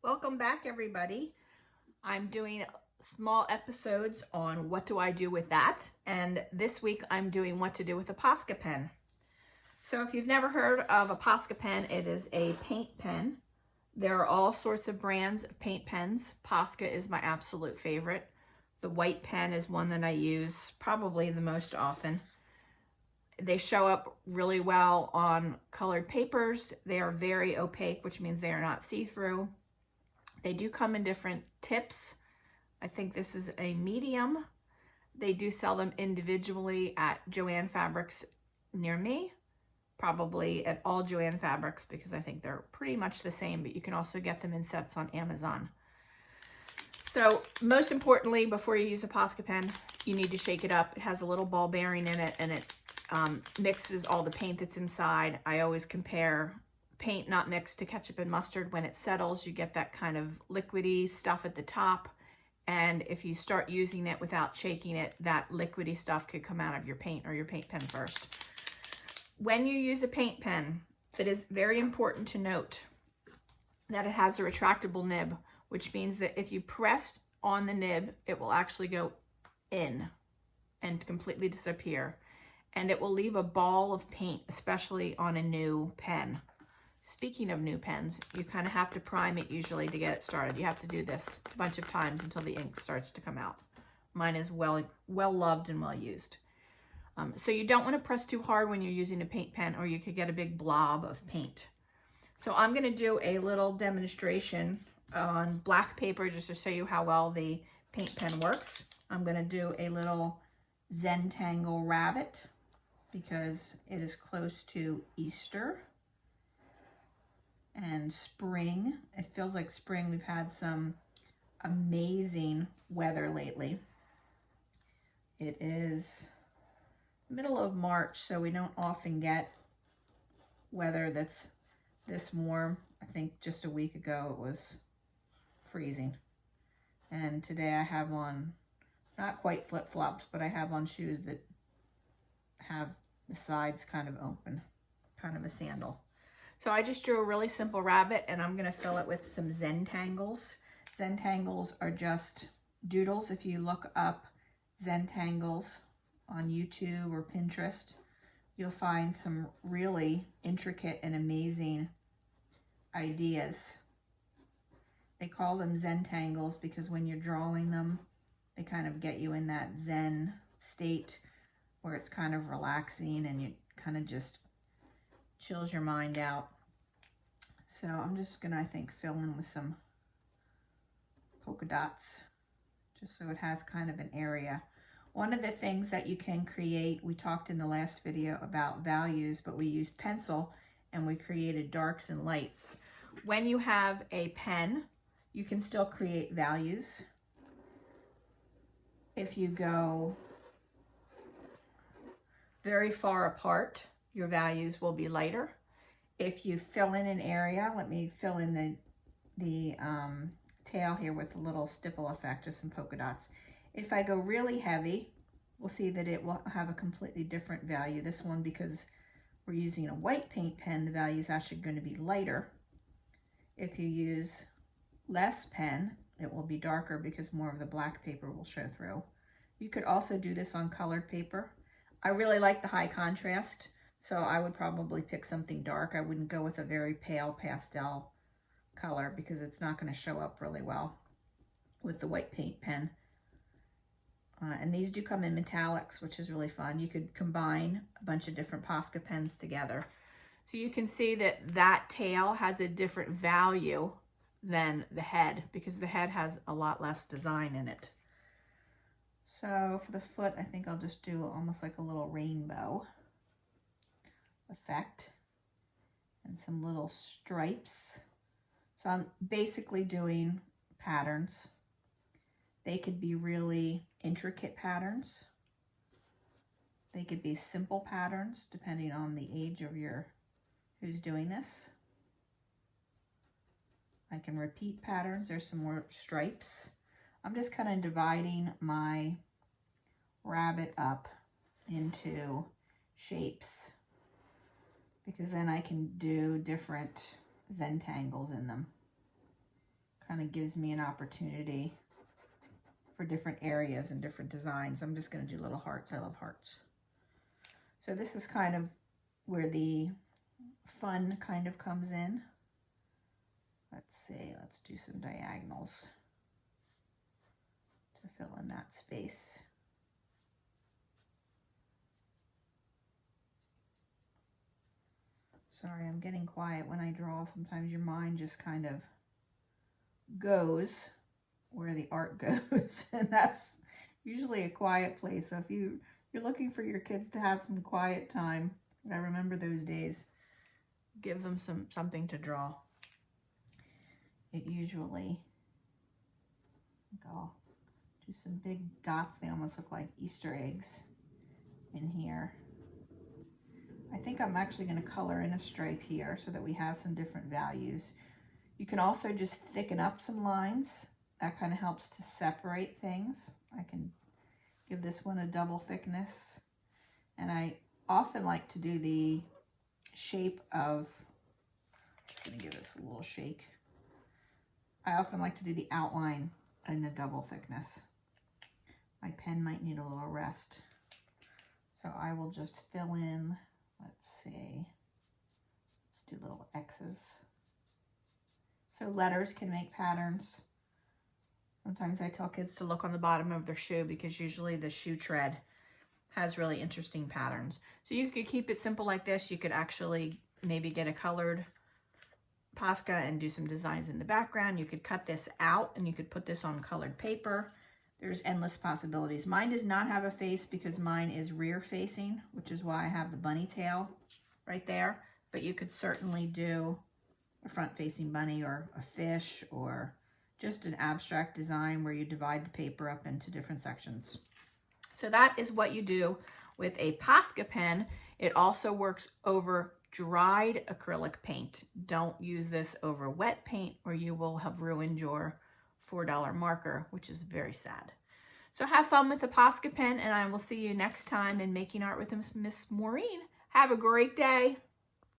Welcome back, everybody. I'm doing small episodes on what do I do with that, and this week I'm doing what to do with a Posca pen. So if you've never heard of a Posca pen, it is a paint pen. There are all sorts of brands of paint pens. Posca is my absolute favorite. The white pen is one that I use probably the most often. They show up really well on colored papers. They are very opaque, which means they are not see-through. They do come in different tips. I think this is a medium. They do sell them individually at Joann Fabrics near me, probably at all Joann Fabrics because I think they're pretty much the same, but you can also get them in sets on Amazon. So most importantly, before you use a Posca pen, you need to shake it up. It has a little ball bearing in it, and it mixes all the paint that's inside. I always compare paint not mixed to ketchup and mustard. When it settles, you get that kind of liquidy stuff at the top, and if you start using it without shaking it, that liquidy stuff could come out of your paint or your paint pen first. When you use a paint pen, it is very important to note that it has a retractable nib, which means that if you press on the nib, it will actually go in and completely disappear, and it will leave a ball of paint, especially on a new pen. Speaking of new pens, you kind of have to prime it usually to get it started. You have to do this a bunch of times until the ink starts to come out. Mine is well loved and well used. So you don't want to press too hard when you're using a paint pen, or you could get a big blob of paint. So I'm going to do a little demonstration on black paper just to show you how well the paint pen works. I'm going to do a little Zentangle rabbit because it is close to Easter and spring. It feels like spring. We've had some amazing weather lately. It is middle of March, so we don't often get weather that's this warm. I think just a week ago it was freezing. And today I have on, not quite flip-flops, but I have on shoes that have the sides kind of open, kind of a sandal. So I just drew a really simple rabbit, and I'm going to fill it with some zentangles. Zentangles are just doodles. If you look up zentangles on YouTube or Pinterest, you'll find some really intricate and amazing ideas. They call them zentangles because when you're drawing them, they kind of get you in that zen state where it's kind of relaxing and you kind of just chills your mind out. So I'm just gonna, I think, fill in with some polka dots just so it has kind of an area. One of the things that you can create, we talked in the last video about values, but we used pencil and we created darks and lights. When you have a pen, you can still create values. If you go very far apart, your values will be lighter. If you fill in an area, let me fill in the tail here with a little stipple effect, just some polka dots. If I go really heavy, we'll see that it will have a completely different value. This one, because we're using a white paint pen, the value is actually going to be lighter. If you use less pen, it will be darker because more of the black paper will show through. You could also do this on colored paper. I really like the high contrast, so I would probably pick something dark. I wouldn't go with a very pale pastel color because it's not going to show up really well with the white paint pen. And these do come in metallics, which is really fun. You could combine a bunch of different Posca pens together. So you can see that that tail has a different value than the head because the head has a lot less design in it. So for the foot, I think I'll just do almost like a little rainbow effect and some little stripes. So I'm basically doing patterns. They could be really intricate patterns. They could be simple patterns depending on the age of who's doing this. I can repeat patterns. There's some more stripes. I'm just kind of dividing my rabbit up into shapes because then I can do different zentangles in them. kind of gives me an opportunity for different areas and different designs. I'm just going to do little hearts. I love hearts. So this is kind of where the fun kind of comes in. Let's see, let's do some diagonals to fill in that space. Sorry, I'm getting quiet when I draw. Sometimes your mind just kind of goes where the art goes, and that's usually a quiet place. So if you're looking for your kids to have some quiet time, I remember those days, give them something to draw. It usually, I'll do some big dots. They almost look like Easter eggs in here. I think I'm actually going to color in a stripe here so that we have some different values. You can also just thicken up some lines. That kind of helps to separate things. I can give this one a double thickness. And I often like to do the shape of, I'm just going to give this a little shake. I often like to do the outline in a double thickness. My pen might need a little rest. So I will just fill in, let's see, let's do little X's. So letters can make patterns. Sometimes I tell kids to look on the bottom of their shoe because usually the shoe tread has really interesting patterns. So you could keep it simple like this. You could actually maybe get a colored Posca and do some designs in the background. You could cut this out and you could put this on colored paper. There's endless possibilities. Mine does not have a face because mine is rear facing, which is why I have the bunny tail right there. But you could certainly do a front facing bunny or a fish or just an abstract design where you divide the paper up into different sections. So that is what you do with a Posca pen. It also works over dried acrylic paint. Don't use this over wet paint or you will have ruined your $4 marker, which is very sad. So have fun with the Posca pen, and I will see you next time in Making Art with Miss Maureen. Have a great day.